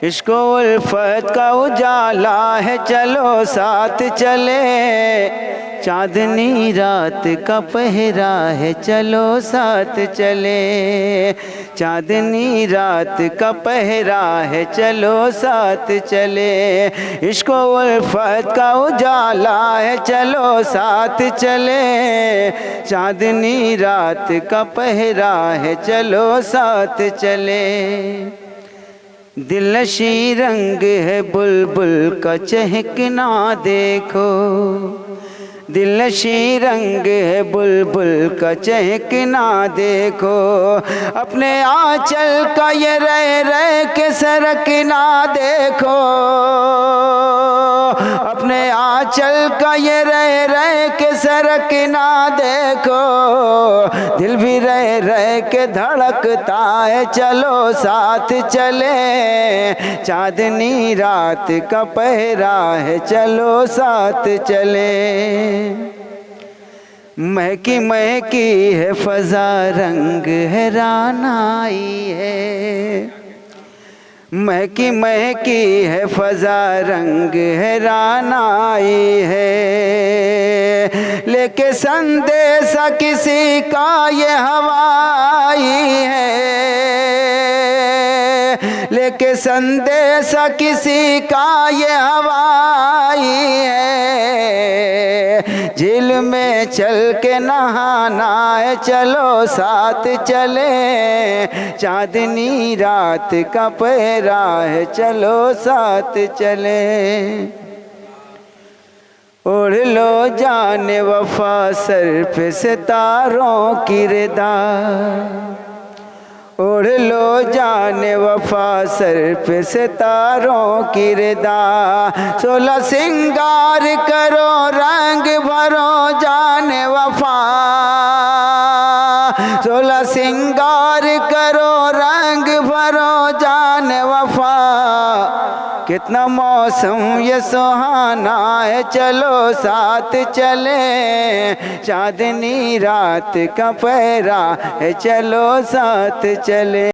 इश्क उल्फत का उजाला है, चलो साथ चले। चांदनी रात का पहरा है, चलो साथ चले। चांदनी रात का पहरा है, चलो साथ चले। इश्क उल्फत का उजाला है, चलो साथ चले। चांदनी रात का पहरा है, चलो साथ चले। दिलनशी रंग है बुलबुल का, चहकना देखो। दिलनशी रंग है बुलबुल का, चहकना देखो। अपने आंचल का ये रह रह के सरकना देखो। अपने आंचल का ये रह रह के सरकना देखो। दिल भी रह रह के धड़कता है, चलो साथ चले। चांदनी रात का पहरा है, चलो साथ चले। महकी महकी है फजा, रंग है रानाई है। महकी महकी है फजा, रंग है रानाई है। लेके संदेशा किसी का ये हवाई है। लेके संदेशा किसी का ये हवाई है। झील में चल के नहाना है, चलो साथ चले। चांदनी रात का पहरा है, चलो साथ चले। ओढ़ लो जाने वफा सर पे सितारों की रिदा। ओढ़ लो जाने वफा सर पे सितारों की रिदा। 16 सिंगार करो, रंग भरो जाने वफा। 16 सिंगार करो, रंग भरो जाने वफा। कितना मौसम ये सुहाना है, चलो साथ चले। चांदनी रात का पहरा है, चलो साथ चले।